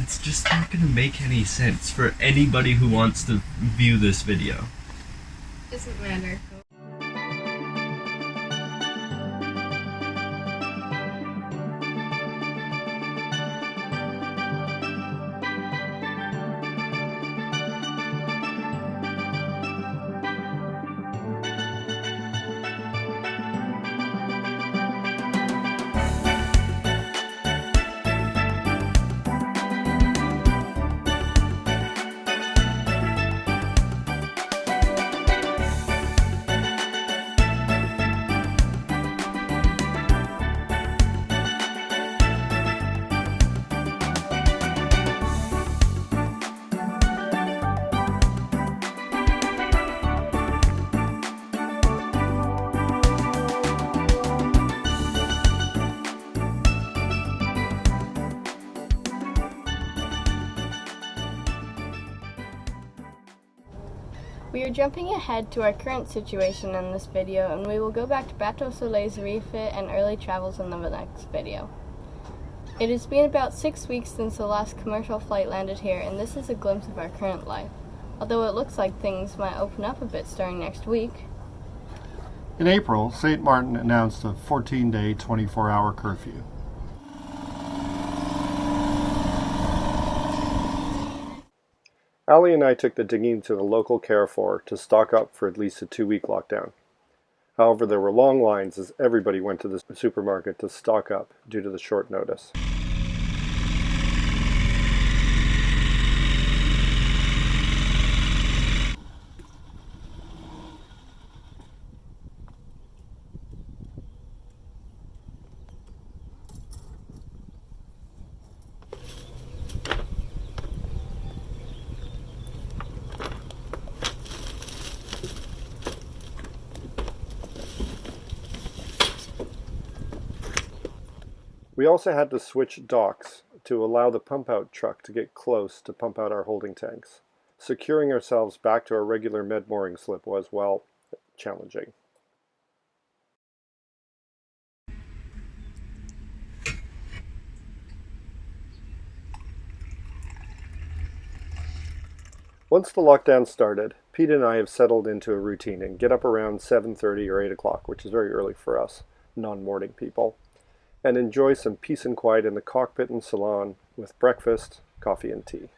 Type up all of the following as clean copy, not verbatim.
It's just not gonna make any sense for anybody who wants to view this video. Doesn't matter. We are jumping ahead to our current situation in this video, and we will go back to Bateau Soleil's refit and early travels in the next video. It has been about 6 weeks since the last commercial flight landed here, and this is a glimpse of our current life, although it looks like things might open up a bit starting next week. In April, Sint Maarten announced a 14-day, 24-hour curfew. Ali and I took the dinghy to the local Carrefour to stock up for at least a 2-week lockdown. However, there were long lines as everybody went to the supermarket to stock up due to the short notice. We also had to switch docks to allow the pump-out truck to get close to pump out our holding tanks. Securing ourselves back to our regular med mooring slip was, well, challenging. Once the lockdown started, Pete and I have settled into a routine and get up around 7:30 or 8 o'clock, which is very early for us non-morning people, and enjoy some peace and quiet in the cockpit and salon with breakfast, coffee, and tea.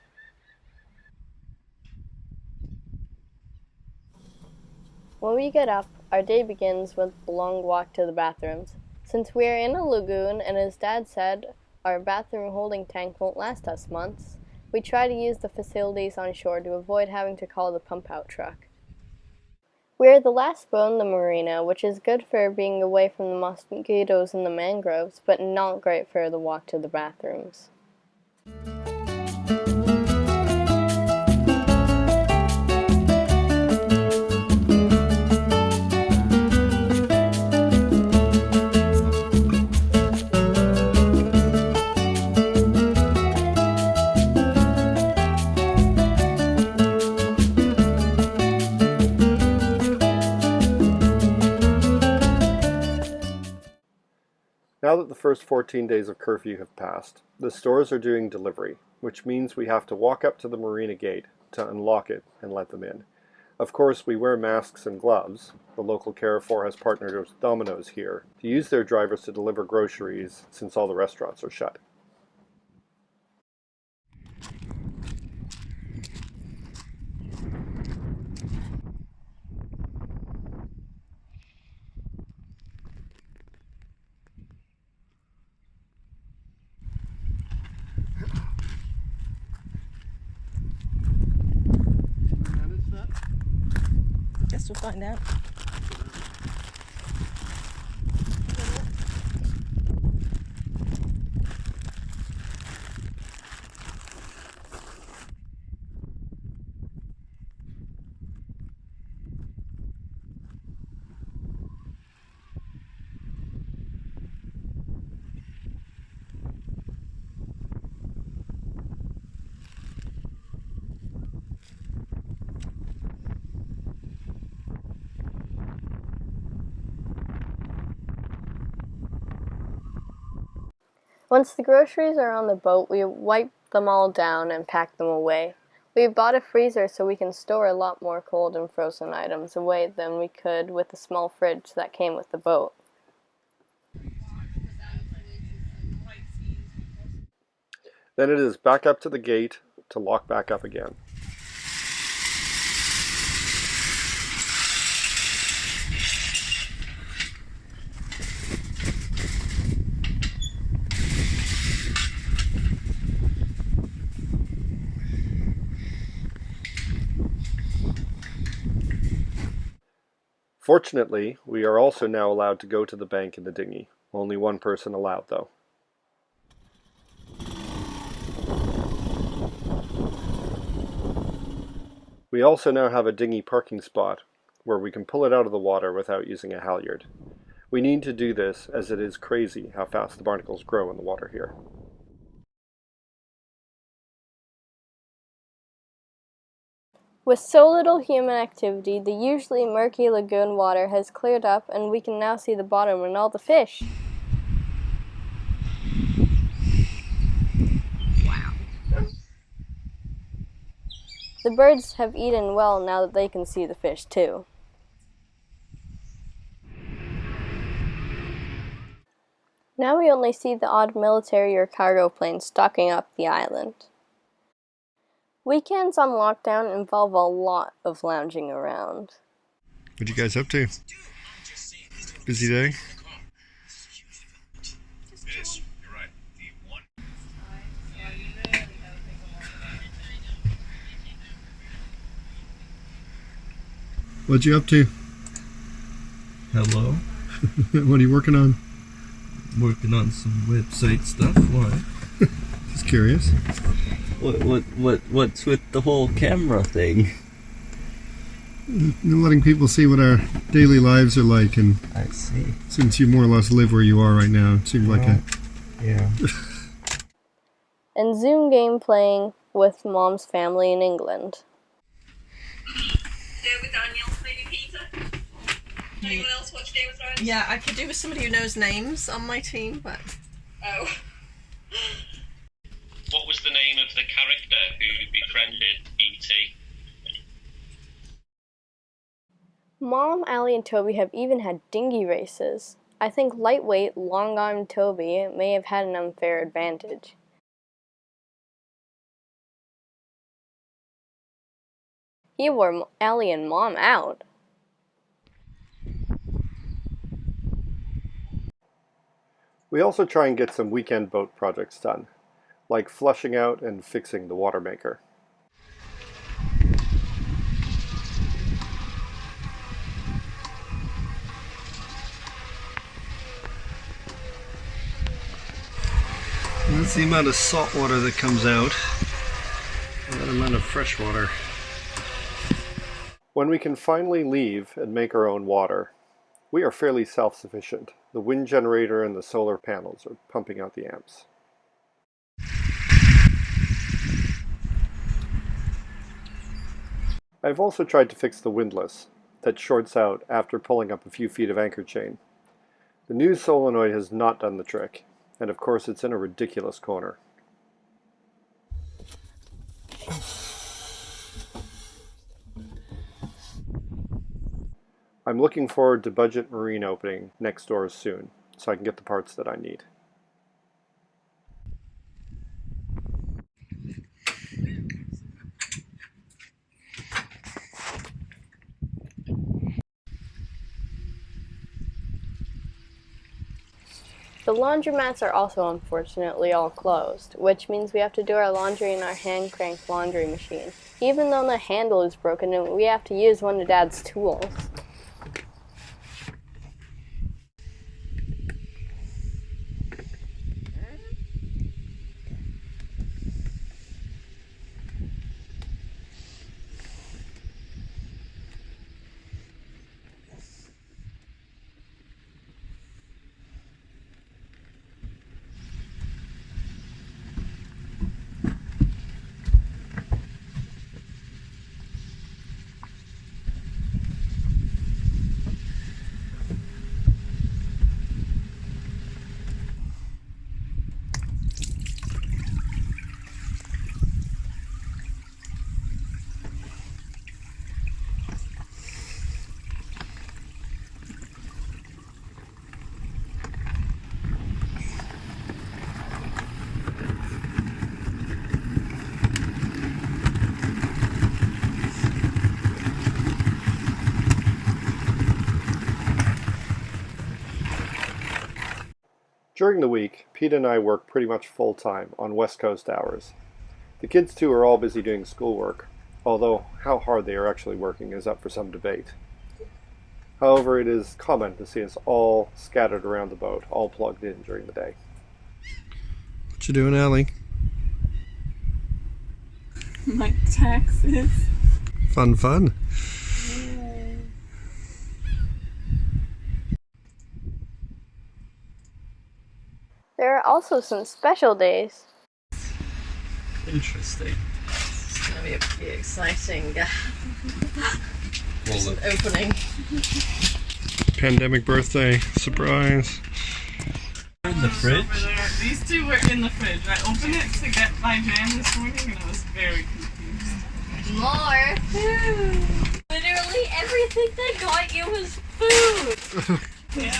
When we get up, our day begins with a long walk to the bathrooms. Since we are in a lagoon, and as Dad said, our bathroom holding tank won't last us months, we try to use the facilities on shore to avoid having to call the pump-out truck. We are the last boat in the marina, which is good for being away from the mosquitoes in the mangroves, but not great for the walk to the bathrooms. Now that the first 14 days of curfew have passed, the stores are doing delivery, which means we have to walk up to the marina gate to unlock it and let them in. Of course, we wear masks and gloves. The local Carrefour has partnered with Domino's here to use their drivers to deliver groceries since all the restaurants are shut. Guess we'll find out. Once the groceries are on the boat, we wipe them all down and pack them away. We've bought a freezer so we can store a lot more cold and frozen items away than we could with the small fridge that came with the boat. Then it is back up to the gate to lock back up again. Fortunately, we are also now allowed to go to the bank in the dinghy. Only one person allowed, though. We also now have a dinghy parking spot where we can pull it out of the water without using a halyard. We need to do this as it is crazy how fast the barnacles grow in the water here. With so little human activity, the usually murky lagoon water has cleared up and we can now see the bottom and all the fish. Wow. The birds have eaten well now that they can see the fish too. Now we only see the odd military or cargo plane stalking up the island. Weekends on lockdown involve a lot of lounging around. What you guys up to? Busy day? What you up to? Hello? What are you working on? Working on some website stuff. Why? Just curious. What's with the whole camera thing? Letting people see what our daily lives are like, and I see. since you more or less live where you are right now, it seems like a... Yeah. And Zoom game playing with Mom's family in England. Do with Daniel, maybe Peter. Anyone else watch Game of Thrones? Yeah, I could do with somebody who knows names on my team, but... Oh. What was the name of the character who befriended E.T.? Mom, Allie, and Toby have even had dinghy races. I think lightweight, long-armed Toby may have had an unfair advantage. He wore Allie and Mom out. We also try and get some weekend boat projects done, like flushing out and fixing the water maker. That's the amount of salt water that comes out, and that amount of fresh water. When we can finally leave and make our own water, we are fairly self-sufficient. The wind generator and the solar panels are pumping out the amps. I've also tried to fix the windlass that shorts out after pulling up a few feet of anchor chain. The new solenoid has not done the trick, and of course it's in a ridiculous corner. I'm looking forward to Budget Marine opening next door soon, so I can get the parts that I need. The laundromats are also unfortunately all closed, which means we have to do our laundry in our hand-crank laundry machine, even though the handle is broken and we have to use one of Dad's tools. During the week, Pete and I work pretty much full-time on West Coast hours. The kids too are all busy doing schoolwork, although how hard they are actually working is up for some debate. However, it is common to see us all scattered around the boat, all plugged in during the day. What you doing, Allie? My taxes. Fun. There are also some special days. Interesting. It's going to be a pretty exciting Well, opening. Pandemic birthday surprise. in the fridge? Over there. These two were in the fridge. I opened it to get my jam this morning and I was very confused. More food. Literally everything they got you was food. Yeah.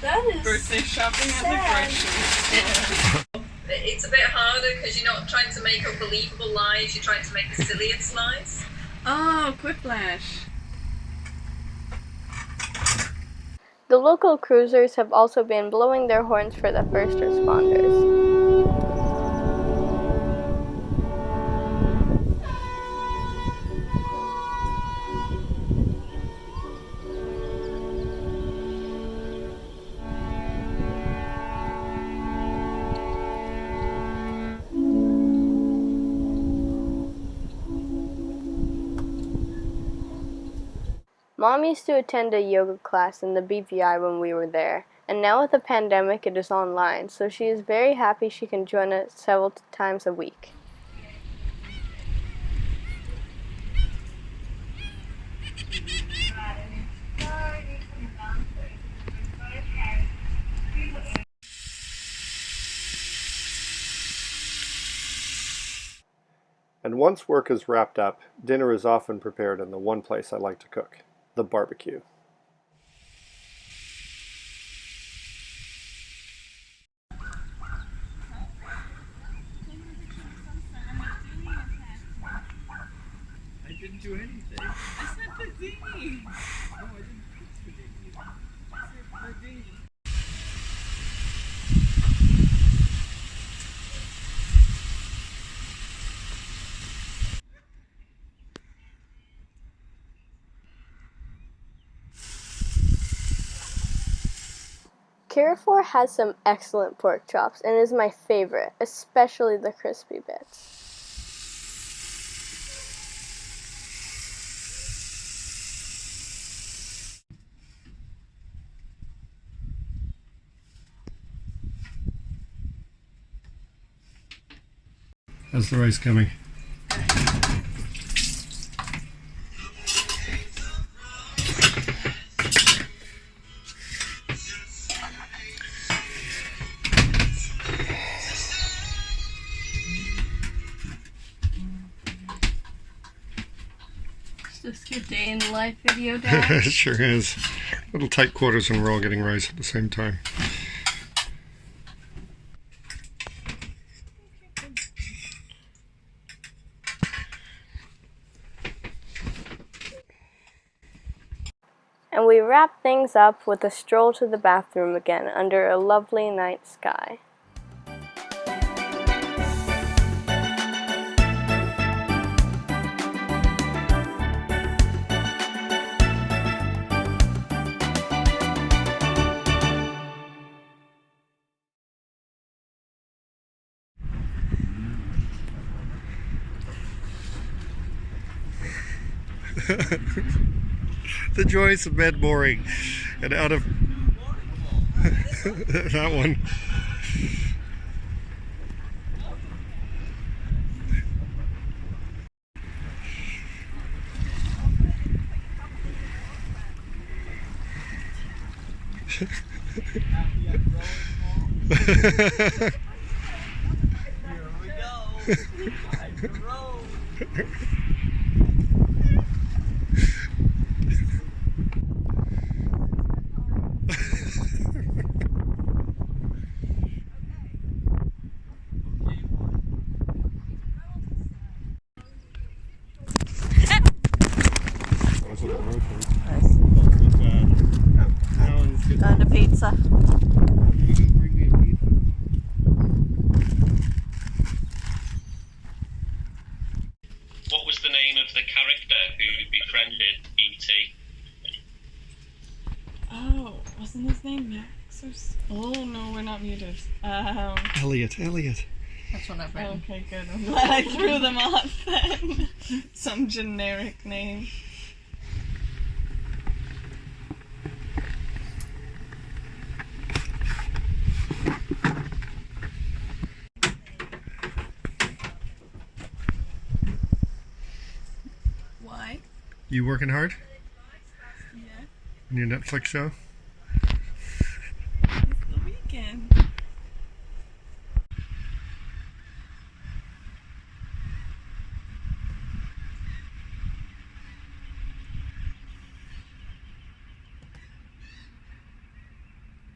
That is Birthday shopping at sad. the grocery store. It's a bit harder because you're not trying to make up believable lies, you're trying to make the silliest lies. Oh, Quiplash. The local cruisers have also been blowing their horns for the first responders. Mom used to attend a yoga class in the BVI when we were there, and now with the pandemic it is online, so she is very happy she can join us several times a week. And once work is wrapped up, dinner is often prepared in the one place I like to cook, the barbecue. I didn't do anything. I said the dinghy. No, I didn't fix the dinghy. I said the dinghy. Carrefour has some excellent pork chops and is my favorite, especially the crispy bits. How's the rice coming? just your day in life video, Dad. It sure is. Little tight quarters when we're all getting rice at the same time. And we wrap things up with a stroll to the bathroom again under a lovely night sky. The joys of bed boring and out of that one. And a pizza. name of the character who befriended E.T.? Oh, wasn't his name Max or oh no, we're not muted. Elliot. That's what I've written. Okay, good. I'm glad I threw them off then. Some generic name. Why? You working hard Yeah. on your Netflix show? It's the weekend.